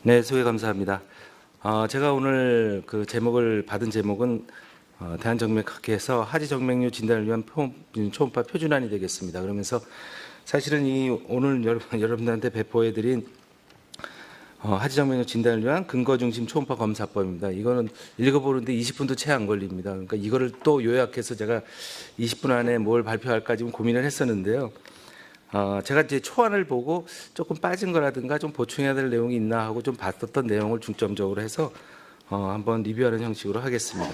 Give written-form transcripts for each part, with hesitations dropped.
네, 소개 감사합니다. 제가 오늘 그 제목을 받은 제목은 대한정맥학회에서 하지정맥류 진단을 위한 초음파 표준안이 되겠습니다. 그러면서 사실은 이 오늘 여러분들한테 배포해드린 하지정맥류 진단을 위한 근거 중심 초음파 검사법입니다. 이거는 읽어보는데 20분도 채 안 걸립니다. 그러니까 이거를 또 요약해서 제가 20분 안에 뭘 발표할까 지금 고민을 했었는데요. 제가 이제 초안을 보고 조금 빠진 거라든가 좀 보충해야 될 내용이 있나 하고 좀 봤었던 내용을 중점적으로 해서 한번 리뷰하는 형식으로 하겠습니다.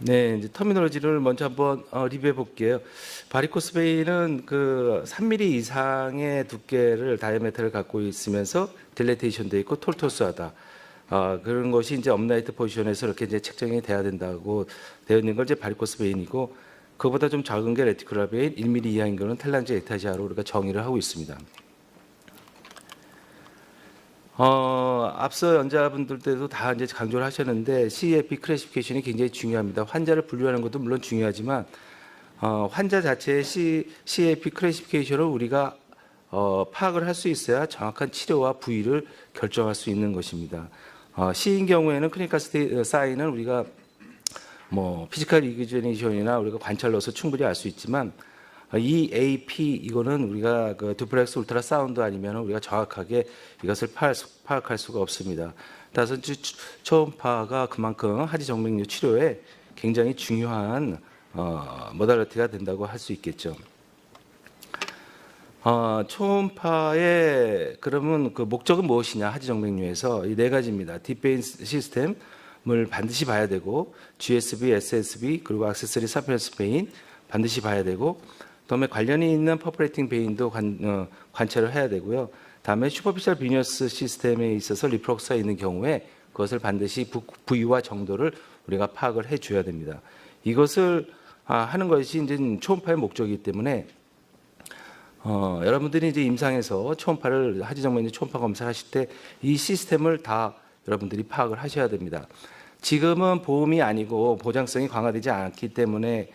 네, 이제 터미놀로지를 먼저 한번 리뷰해 볼게요. 바리코스 베인은 그 3mm 이상의 두께를 다이아메터를 갖고 있으면서 딜레테이션도 있고 톨토스하다. 그런 것이 이제 업라이트 포지션에서 이렇게 이제 책정이 돼야 된다고 되어 있는 걸 이제 바리코스 베인이고, 그보다 좀 작은 게 레티큘라 베인, 1mm 이하인 거는 텔란지 에타지아로 우리가 정의를 하고 있습니다. 앞서 연자분들께도 다 이제 강조를 하셨는데 CEP 클래시피케이션이 굉장히 중요합니다. 환자를 분류하는 것도 물론 중요하지만 환자 자체의 CEP 클래시피케이션을 우리가 파악을 할 수 있어야 정확한 치료와 부위를 결정할 수 있는 것입니다. C인 경우에는 클리니컬 사인은 우리가 피지컬 이그제니션이나 우리가 관찰로서 충분히 알 수 있지만 EAP 이거는 우리가 그 듀플렉스 울트라 사운드 아니면 우리가 정확하게 이것을 파악할 수가 없습니다. 따라서 초음파가 그만큼 하지정맥류 치료에 굉장히 중요한 모달리티가 된다고 할 수 있겠죠. 초음파의 그러면 그 목적은 무엇이냐? 하지정맥류에서 이 네 가지입니다. 딥베인 시스템을 반드시 봐야 되고, GSB, SSB 그리고 액세서리 서페런스 베인 반드시 봐야 되고, 그다음에 관련이 있는 퍼포레이팅 베인도 관찰을 해야 되고요. 다음에 슈퍼피셜 비너스 시스템에 있어서 리프럭스가 있는 경우에 그것을 반드시 부위와 정도를 우리가 파악을 해줘야 됩니다. 이것을 하는 것이 이제 초음파의 목적이기 때문에 여러분들이 이제 임상에서 초음파를 하지정맥류 초음파 검사를 하실 때 이 시스템을 다 여러분들이 파악을 하셔야 됩니다. 지금은 보험이 아니고 보장성이 강화되지 않기 때문에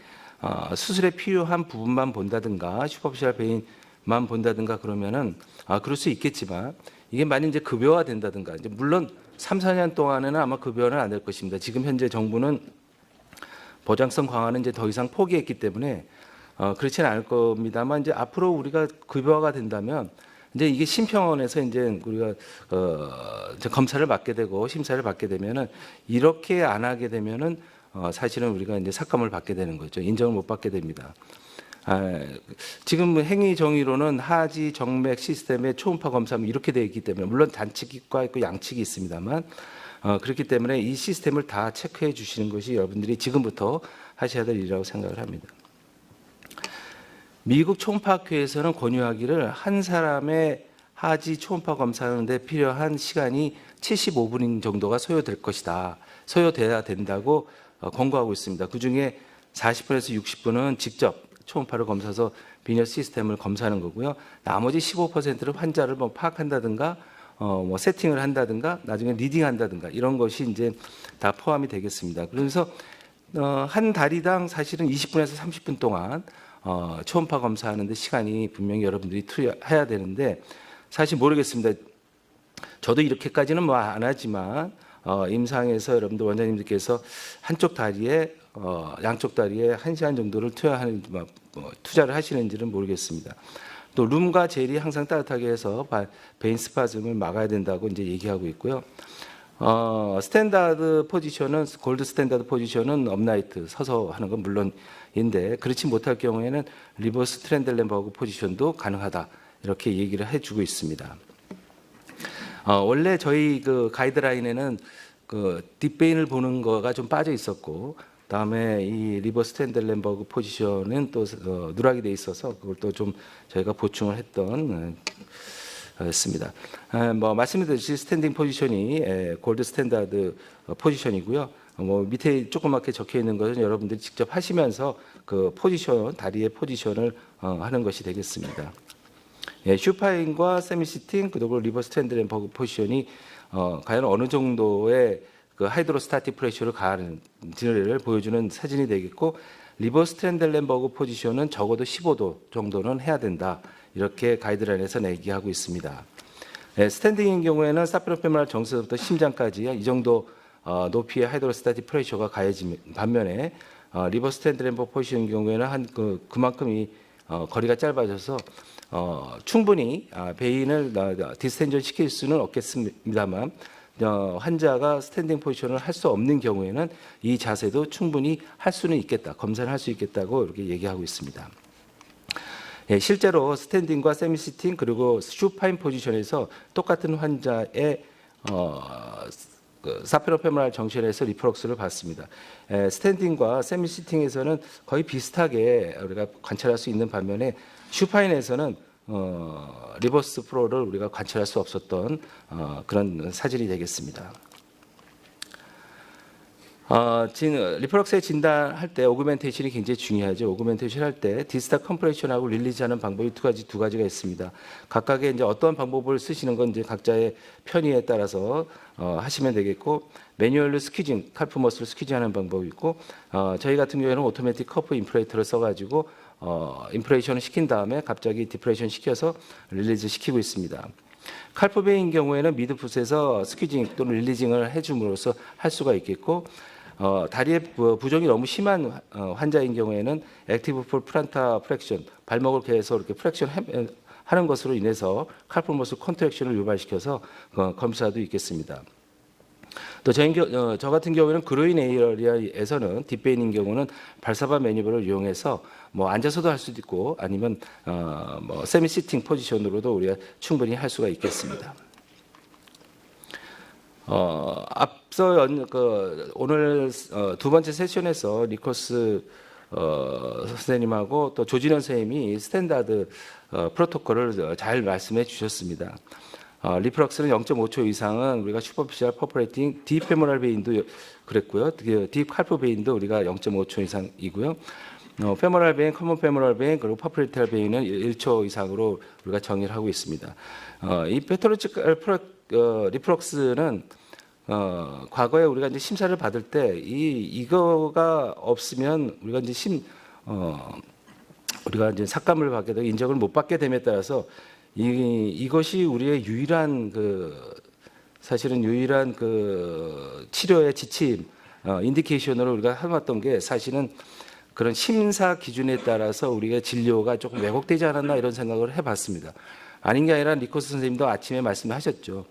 수술에 필요한 부분만 본다든가 슈퍼피셜 베인만 본다든가 그러면은 그럴 수 있겠지만, 이게 만약 이제 급여화 된다든가, 이제 물론 3, 4년 동안에는 아마 급여화는 안 될 것입니다. 지금 현재 정부는 보장성 강화는 이제 더 이상 포기했기 때문에 그렇지는 않을 겁니다만, 이제 앞으로 우리가 급여화가 된다면 이제 이게 심평원에서 이제 우리가 이제 검사를 받게 되고 심사를 받게 되면은, 이렇게 안 하게 되면은 사실은 우리가 이제 삭감을 받게 되는 거죠. 인정을 못 받게 됩니다. 지금 행위 정의로는 하지 정맥 시스템의 초음파 검사는 이렇게 되어 있기 때문에, 물론 단측과 있고 양측이 있습니다만, 그렇기 때문에 이 시스템을 다 체크해 주시는 것이 여러분들이 지금부터 하셔야 될 일이라고 생각을 합니다. 미국 초음파학회에서는 권유하기를 한 사람의 하지 초음파 검사하는데 필요한 시간이 75분 정도가 소요돼야 된다고 권고하고 있습니다. 그중에 40분에서 60분은 직접 초음파를 검사해서 비뇨 시스템을 검사하는 거고요. 나머지 15%를 환자를 파악한다든가 세팅을 한다든가 나중에 리딩한다든가 이런 것이 이제 다 포함이 되겠습니다. 그래서 한 다리당 사실은 20분에서 30분 동안 초음파 검사하는데 시간이 분명히 여러분들이 투여해야 되는데, 사실 모르겠습니다. 저도 이렇게까지는 안 하지만 임상에서 여러분들 원장님들께서 한쪽 다리에 양쪽 다리에 1시간 정도를 투자를 하시는지는 모르겠습니다. 또 룸과 젤이 항상 따뜻하게 해서 베인 스파즘을 막아야 된다고 이제 얘기하고 있고요. 스탠다드 포지션은 골드 스탠다드 포지션은 업라이트 서서 하는 건 물론인데, 그렇지 못할 경우에는 리버스 트렌델렌버그 포지션도 가능하다, 이렇게 얘기를 해주고 있습니다. 원래 저희 그 가이드라인에는 그 딥베인을 보는 거가 좀 빠져 있었고, 다음에 이 리버스 트렌델렌버그 포지션은 또 누락이 돼 있어서 그걸 또 좀 저희가 보충을 했던 습니다. 말씀드렸듯이 스탠딩 포지션이 골드 스탠다드 포지션이고요. 밑에 조그맣게 적혀 있는 것은 여러분들이 직접 하시면서 그 포지션, 다리의 포지션을 하는 것이 되겠습니다. 슈파인과 세미시팅 그리고 리버스 트렌델렌버그 포지션이 과연 어느 정도의 그 하이드로스타틱 프레셔를 가하는지를 보여주는 사진이 되겠고, 리버스 트렌델렌버그 포지션은 적어도 15도 정도는 해야 된다, 이렇게 가이드라인에서 얘기하고 있습니다. 스탠딩인 경우에는 사피노페모랄 정수부터 심장까지 이 정도 높이의 하이드로스타틱 프레셔가 가해진 반면에 리버스 스탠드램버 포지션인 경우에는 그만큼 이 거리가 짧아져서 충분히 배인을 디스텐전 시킬 수는 없겠습니다만 환자가 스탠딩 포지션을 할 수 없는 경우에는 이 자세도 충분히 할 수는 있겠다, 검사를 할 수 있겠다고 이렇게 얘기하고 있습니다. 실제로 스탠딩과 세미 시팅 그리고 슈파인 포지션에서 똑같은 환자의 사피노페모랄 정션에서 리프럭스를 봤습니다. 스탠딩과 세미 시팅에서는 거의 비슷하게 우리가 관찰할 수 있는 반면에 슈파인에서는 리버스 프로를 우리가 관찰할 수 없었던 그런 사진이 되겠습니다. 리프럭스의 진단할 때 오그멘테이션이 굉장히 중요하죠. 오그멘테이션 할 때 디스탈 컴프레션하고 릴리즈하는 방법이 두 가지가 있습니다. 각각의 이제 어떤 방법을 쓰시는 건 이제 각자의 편의에 따라서 하시면 되겠고, 매뉴얼로 스퀴징, 칼프 머슬을 스퀴징하는 방법이 있고, 저희 같은 경우에는 오토매틱 커프 인플레이터를 써가지고 인플레이션을 시킨 다음에 갑자기 디프레션 시켜서 릴리즈 시키고 있습니다. 칼프베인 경우에는 미드풋에서 스퀴징 또는 릴리징을 해줌으로써 할 수가 있겠고, 다리의 부종이 너무 심한 환자인 경우에는 액티브 풀 플란타 프렉션, 발목을 계속 이렇게 프렉션 하는 것으로 인해서 칼프 머슬 컨트랙션을 유발시켜서 검사도 있겠습니다. 또 저 같은 경우에는 그로인 에리아에서는 딥베인인 경우는 발사바 매니버를 이용해서 뭐 앉아서도 할 수도 있고 아니면 뭐 세미 시팅 포지션으로도 우리가 충분히 할 수가 있겠습니다. 앞서 오늘 두 번째 세션에서 니코스 선생님하고 또 조진현 선생님이 스탠다드 프로토콜을 잘 말씀해 주셨습니다. 리프럭스는 0.5초 이상은 우리가 슈퍼피셜 퍼포레이팅 딥 페모랄 베인도 그랬고요. 딥 칼프 베인도 우리가 0.5초 이상이고요. 페모랄 베인, 커먼 페모랄 베인 그리고 퍼포레이탈 베인은 1초 이상으로 우리가 정의를 하고 있습니다. 이 패톨로지컬 리프럭스는 과거에 우리가 이제 심사를 받을 때 이거가 없으면 우리가 이제 우리가 이제 삭감을 받게 되고 인정을 못 받게 됨에 따라서 이것이 우리의 유일한 사실은 유일한 치료의 지침 인디케이션으로 우리가 해왔던 게 사실은 그런 심사 기준에 따라서 우리가 진료가 조금 왜곡되지 않았나 이런 생각을 해봤습니다. 아닌 게 아니라 니코스 선생님도 아침에 말씀하셨죠.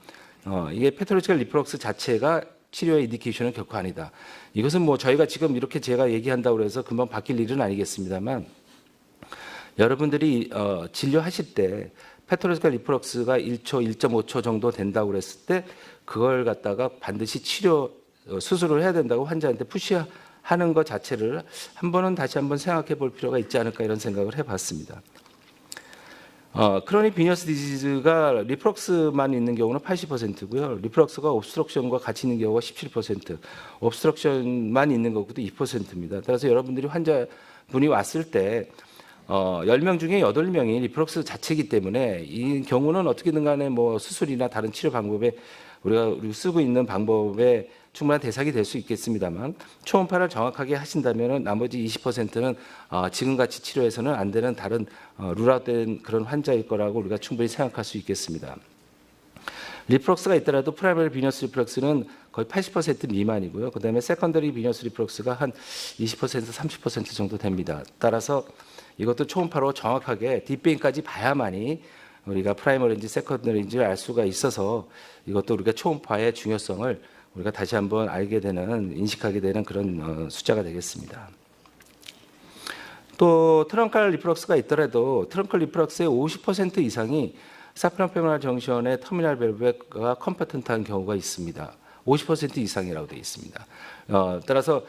이게 패톨로지컬 리프럭스 자체가 치료의 인디케이션은 결코 아니다. 이것은 뭐 저희가 지금 이렇게 제가 얘기한다고 해서 금방 바뀔 일은 아니겠습니다만 여러분들이 진료하실 때 패톨로지컬 리프럭스가 1초, 1.5초 정도 된다고 그랬을 때 그걸 갖다가 반드시 수술을 해야 된다고 환자한테 푸시하는 것 자체를 다시 한번 생각해 볼 필요가 있지 않을까 이런 생각을 해봤습니다. 크로닉 비너스 디지즈가 리프럭스만 있는 경우는 80%고요. 리프럭스가 옵스트럭션과 같이 있는 경우가 17%, 옵스트럭션만 있는 경우도 2%입니다. 따라서 여러분들이 환자분이 왔을 때 10명 중에 8명이 리프럭스 자체이기 때문에 이 경우는 어떻게든 간에 뭐 수술이나 다른 치료 방법에 우리가 쓰고 있는 방법에 충분한 대상이 될 수 있겠습니다만 초음파를 정확하게 하신다면 나머지 20%는 지금같이 치료해서는 안 되는 다른 룰아웃된 그런 환자일 거라고 우리가 충분히 생각할 수 있겠습니다. 리프럭스가 있더라도 프라이머리 비너스 리프럭스는 거의 80% 미만이고요. 그다음에 세컨더리 비너스 리프럭스가 한 20%, 30% 정도 됩니다. 따라서 이것도 초음파로 정확하게 딥베인까지 봐야만이 우리가 프라이머리인지 세컨더리인지를 알 수가 있어서 이것도 우리가 초음파의 중요성을 우리가 다시 한번 인식하게 되는 그런 숫자가 되겠습니다. 또 트렁칼 리프럭스가 있더라도 트렁칼 리프럭스의 50% 이상이 사피노페모랄 정션의 터미널 밸브가 컴퍼턴트한 경우가 있습니다. 50% 이상이라고 되어 있습니다. 따라서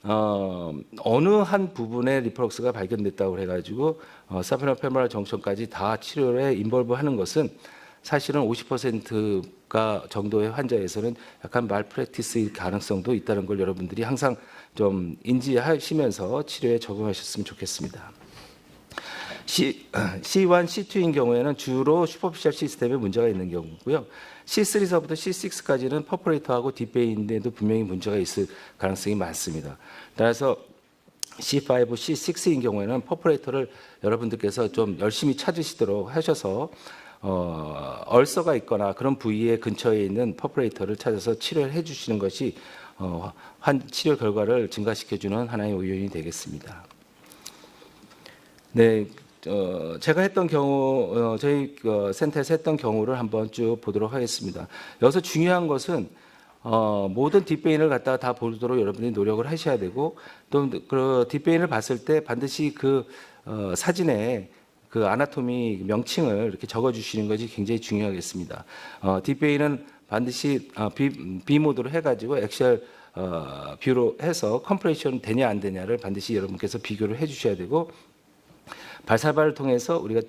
어느 한 부분의 리프럭스가 발견됐다고 해가지고 사피노페모랄 정션까지 다 치료에 인볼브하는 것은 사실은 50%가 정도의 환자에서는 약간 말프랙티스의 가능성도 있다는 걸 여러분들이 항상 좀 인지하시면서 치료에 적응하셨으면 좋겠습니다. C1, C2인 경우에는 주로 슈퍼피셜 시스템에 문제가 있는 경우고요. C3서부터 C6까지는 퍼포레이터하고 딥베인에도 분명히 문제가 있을 가능성이 많습니다. 따라서 C5, C6인 경우에는 퍼포레이터를 여러분들께서 좀 열심히 찾으시도록 하셔서 얼서가 있거나 그런 부위의 근처에 있는 퍼포레이터를 찾아서 치료를 해주시는 것이 치료 결과를 증가시켜주는 하나의 요인이 되겠습니다. 네, 제가 했던 경우, 저희 센터에서 했던 경우를 한번 쭉 보도록 하겠습니다. 여기서 중요한 것은 모든 뒷베인을 갖다가 다 보도록 여러분들이 노력을 하셔야 되고, 또 그 뒷베인을 봤을 때 반드시 그 사진에 그 아나토미 명칭을 이렇게 적어주시는 것이 굉장히 중요하겠습니다. 뒷베인은 반드시 B 모드로 해가지고 엑셀 뷰로 해서 컴프레션 되냐 안 되냐를 반드시 여러분께서 비교를 해주셔야 되고, 발사발을 통해서 우리가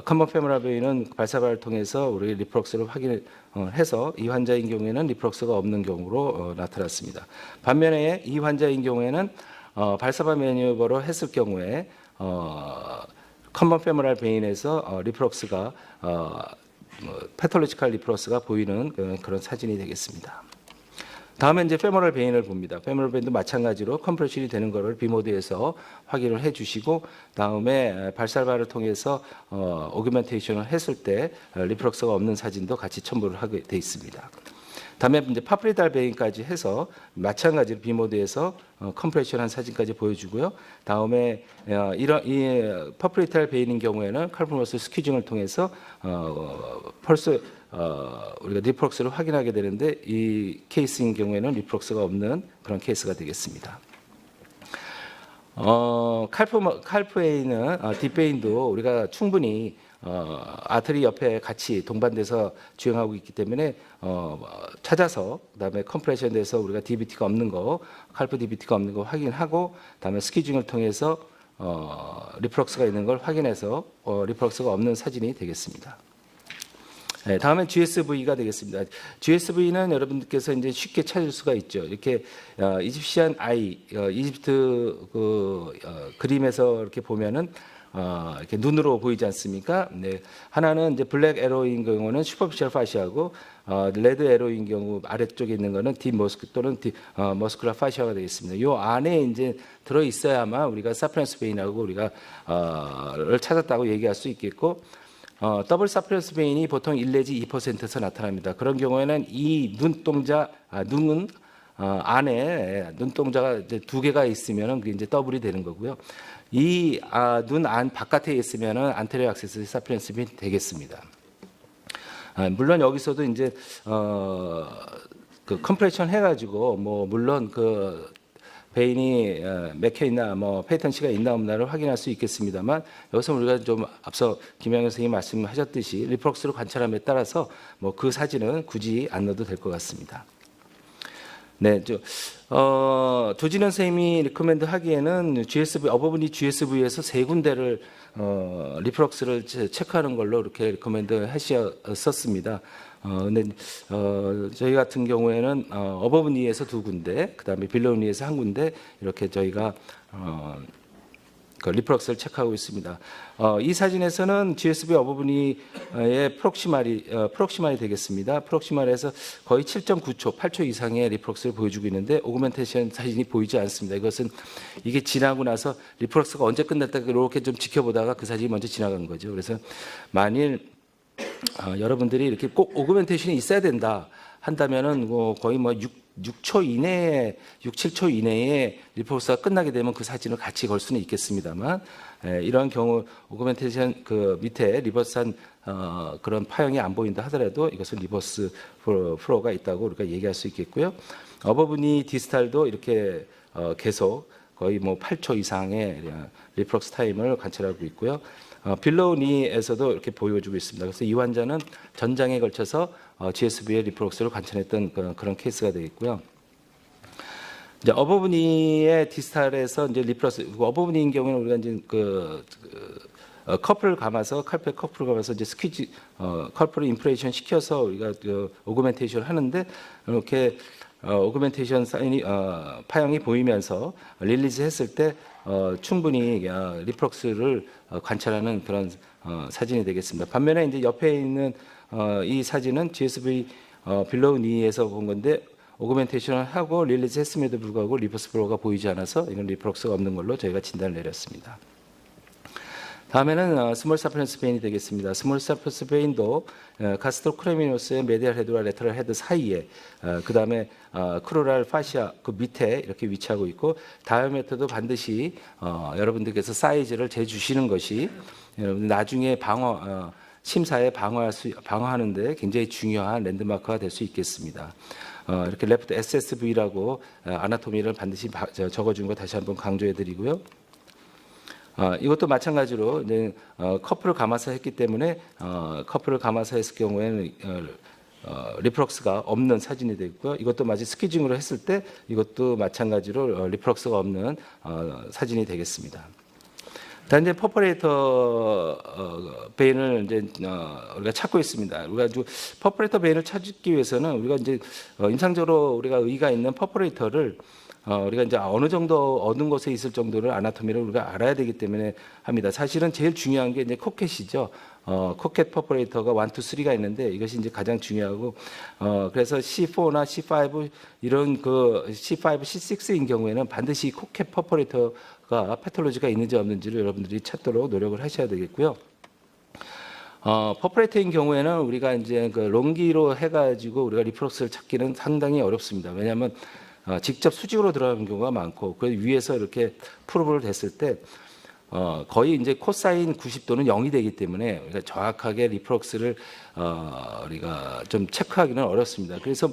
커먼 페모럴 베인은 발사발을 통해서 우리 리프럭스를 확인해서 이 환자인 경우에는 리프럭스가 없는 경우로 나타났습니다. 반면에 이 환자인 경우에는 발사발 매뉴버로 했을 경우에 커먼 페모럴 베인에서 리프럭스가 패톨로지컬 리프럭스가 보이는 그런 사진이 되겠습니다. 다음에 이제 페모럴 베인을 봅니다. 페모럴 베인도 마찬가지로 컴프레션이 되는 것을 비모드에서 확인을 해주시고, 다음에 발사발을 통해서 오규멘테이션을 했을 때 리프럭스가 없는 사진도 같이 첨부를 하게 돼 있습니다. 다음에 이제 파프리달 베인까지 해서 마찬가지로 비모드에서 컴프레션한 사진까지 보여주고요. 다음에 이 파프리달 베인인 경우에는 칼프머스 스퀴징을 통해서 펄스 우리가 리프럭스를 확인하게 되는데, 이 케이스인 경우에는 리프럭스가 없는 그런 케이스가 되겠습니다. 칼프웨이는 뒷베인도 우리가 충분히 아트리 옆에 같이 동반돼서 주행하고 있기 때문에 찾아서, 그다음에 컴프레션 돼서 우리가 DVT가 없는 거, 칼프 DVT가 없는 거 확인하고, 그다음에 스퀴징을 통해서 리프럭스가 있는 걸 확인해서 리프럭스가 없는 사진이 되겠습니다. 네, 다음은 GSV가 되겠습니다. GSV는 여러분들께서 이제 쉽게 찾을 수가 있죠. 이렇게 이집시안 아이, 이집트 그림에서 이렇게 보면은 이렇게 눈으로 보이지 않습니까? 네, 하나는 이제 블랙 에로인 경우는 슈퍼피셜 파시아고, 레드 에로인 경우 아래쪽에 있는 거는 딥 머스크 또는 머스쿨라 파시아가 되겠습니다. 요 안에 이제 들어 있어야만 우리가 사프렌스 베인하고 우리가 를 찾았다고 얘기할 수 있겠고, 더블 사프렌스 베인이 보통 1 내지 2%에서 나타납니다. 그런 경우에는 이 눈동자, 눈은 안에 눈동자가 이제 2개가 있으면은 그게 이제 더블이 되는 거고요. 이 눈 안 바깥에 있으면은 안테리어 액세서리 사프렌스 베인이 되겠습니다. 물론 여기서도 이제 그 컴프레션 해가지고 뭐 물론 그 베인이 맥혀 있나 뭐 페이턴시가 있나 없나를 확인할 수 있겠습니다만, 여기서 우리가 좀 앞서 김양현 선생님이 말씀하셨듯이 리프럭스를 관찰함에 따라서 뭐 그 사진은 굳이 안 넣어도 될 것 같습니다. 네, 조진현 선생님이 리커멘드 하기에는 GSV 어버분이 GSV에서 3군데를 리프럭스를 체크하는 걸로 이렇게 리커멘드 하셨었습니다. 근데 저희 같은 경우에는 어버브니에서 2군데, 그다음에 빌로우니에서 1군데 이렇게 저희가 그 리프럭스를 체크하고 있습니다. 이 사진에서는 GSV 어버브니의 프록시말이 되겠습니다. 프록시말에서 거의 7.9초, 8초 이상의 리프럭스를 보여주고 있는데, 오그멘테이션 사진이 보이지 않습니다. 이것은 이게 지나고 나서 리프럭스가 언제 끝났다 이렇게 좀 지켜보다가 그 사진이 먼저 지나간 거죠. 그래서 만일 여러분들이 이렇게 꼭 오그멘테이션이 있어야 된다 한다면은 거의 6초 이내에 7초 이내에 리프럭스가 끝나게 되면 그 사진을 같이 걸 수는 있겠습니다만, 이러한 경우 오그멘테이션 그 밑에 리버스한 그런 파형이 안 보인다 하더라도 이것은 리버스 플로우가 있다고 우리가 얘기할 수 있겠고요. 어버브니 디스탈도 이렇게 계속 거의 8초 이상의 리프럭스 타임을 관찰하고 있고요. 빌로우니에서도 이렇게 보여주고 있습니다. 그래서 이 환자는 전장에 걸쳐서 GSV의 리프럭스를 관찰했던 그런 케이스가 되겠고요. 이제 어버브니의 디스탈에서 이제 리프럭스, 어버브니인 경우는 우리가 이제 커플을 감아서 칼페 커플을 감아서 이제 스퀴지 커플을 인프레이션 시켜서 우리가 오그멘테이션을 하는데, 이렇게 오그멘테이션 사인이 파형이 보이면서 릴리즈 했을 때 충분히 리프럭스를 관찰하는 그런 사진이 되겠습니다. 반면에 이제 옆에 있는 이 사진은 GSV 빌로우니에서 본 건데, 오그멘테이션을 하고 릴리즈 했음에도 불구하고 리버스 플로우가 보이지 않아서 이건 리프럭스가 없는 걸로 저희가 진단을 내렸습니다. 다음에는 스몰 사피엔스 베인이 되겠습니다. 스몰 사피엔스 베인도 가스트로 크레미노스의 메디얼 헤드와 레터럴 헤드 사이에 그다음에 크루랄 파시아 그 밑에 이렇게 위치하고 있고 다이아메터도 반드시 여러분들께서 사이즈를 재주시는 것이 여러분 나중에 심사에 방어하는데 굉장히 중요한 랜드마크가 될 수 있겠습니다. 이렇게 레프트 SSV라고 아나토미를 반드시 적어준 거 다시 한번 강조해드리고요. 이것도 마찬가지로 이제 커플을 감아서 했기 때문에 커플을 감아서 했을 경우에는 리프럭스가 없는 사진이 되고요. 이것도 마치 스퀴징으로 했을 때 이것도 마찬가지로 리프럭스가 없는 사진이 되겠습니다. 자, 이제 퍼포레이터 베인을 이제 우리가 찾고 있습니다. 우리가 퍼포레이터 베인을 찾기 위해서는 우리가 이제 임상적으로 우리가 의의가 있는 퍼포레이터를 우리가 이제 어느 정도 어느 곳에 있을 정도를 아나토미를 우리가 알아야 되기 때문에 합니다. 사실은 제일 중요한 게 이제 코켓이죠. 코켓 퍼포레이터가 1, 2, 3가 있는데 이것이 이제 가장 중요하고 그래서 C4나 C5 이런 그 C5, C6인 경우에는 반드시 코켓 퍼포레이터가 패톨로지가 있는지 없는지를 여러분들이 찾도록 노력을 하셔야 되겠고요. 퍼포레이터인 경우에는 우리가 이제 그 롱기로 해가지고 우리가 리프럭스를 찾기는 상당히 어렵습니다. 왜냐하면 직접 수직으로 들어가는 경우가 많고 그 위에서 이렇게 프로브를 됐을 때 거의 이제 코사인 90도는 0이 되기 때문에 우리가 정확하게 리프럭스를 우리가 좀 체크하기는 어렵습니다. 그래서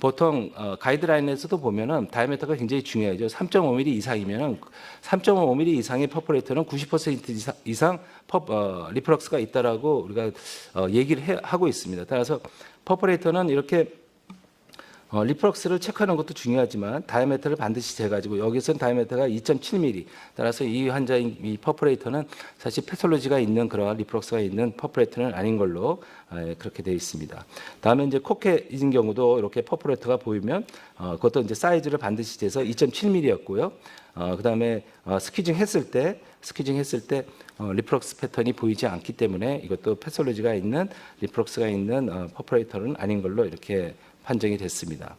보통 가이드라인에서도 보면은 다이아메터가 굉장히 중요하죠. 3.5mm 이상이면은 3.5mm 이상의 퍼포레이터는 90% 이상 리프럭스가 있다라고 우리가 얘기를 하고 있습니다. 따라서 퍼포레이터는 이렇게 리프럭스를 체크하는 것도 중요하지만 다이아메터를 반드시 재가지고 여기서는 다이아메터가 2.7mm 따라서 이 환자의 이 퍼포레이터는 사실 패톨로지가 있는 그러한 리프럭스가 있는 퍼포레이터는 아닌 걸로 그렇게 되어 있습니다. 다음에 이제 코켓인 경우도 이렇게 퍼포레이터가 보이면 그것도 이제 사이즈를 반드시 재서 2.7mm였고요. 그다음에 스퀴징 했을 때 리프럭스 패턴이 보이지 않기 때문에 이것도 패톨로지가 있는 리프럭스가 있는 퍼포레이터는 아닌 걸로 이렇게 판정이 됐습니다.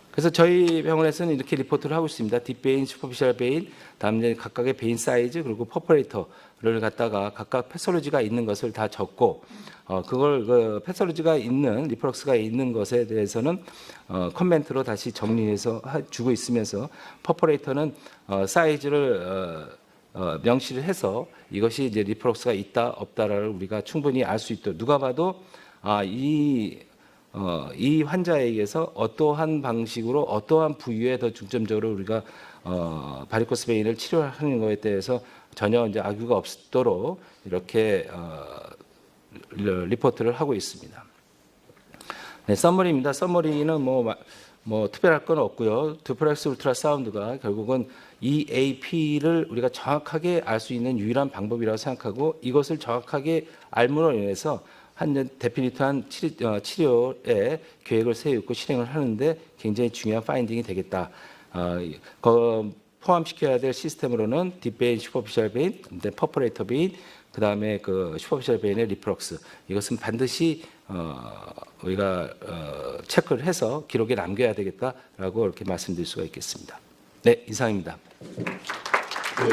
그래서 저희 병원에서는 이렇게 리포트를 하고 있습니다. 딥베인, 슈퍼피셜 베인, 다음에 각각의 베인 사이즈 그리고 퍼포레이터를 갖다가 각각 패톨로지가 있는 것을 다 적고 그걸 그 패톨로지가 있는 리프럭스가 있는 것에 대해서는 커멘트로 다시 정리해서 주고 있으면서 퍼포레이터는 사이즈를 명시를 해서 이것이 이제 리프럭스가 있다 없다를 우리가 충분히 알 수 있도록 누가 봐도 이 환자에게서 어떠한 방식으로 어떠한 부위에 더 중점적으로 우리가 바리코스 베인을 치료하는 것에 대해서 전혀 이제 악유가 없도록 이렇게 리포트를 하고 있습니다. 네, 서머리입니다. 서머리는 뭐 특별할 건 없고요. 듀플렉스 울트라 사운드가 결국은 EAP를 우리가 정확하게 알 수 있는 유일한 방법이라고 생각하고 이것을 정확하게 알므로 인해서 한 데피니트한 치료의 계획을 세우고 실행을 하는데 굉장히 중요한 파인딩이 되겠다. 포함시켜야 될 시스템으로는 딥베인, 슈퍼피셜 베인, 퍼포레이터 베인, 그 다음에 그 슈퍼피셜 베인의 리프럭스 이것은 반드시 우리가 체크를 해서 기록에 남겨야 되겠다라고 이렇게 말씀드릴 수가 있겠습니다. 네, 이상입니다. 네,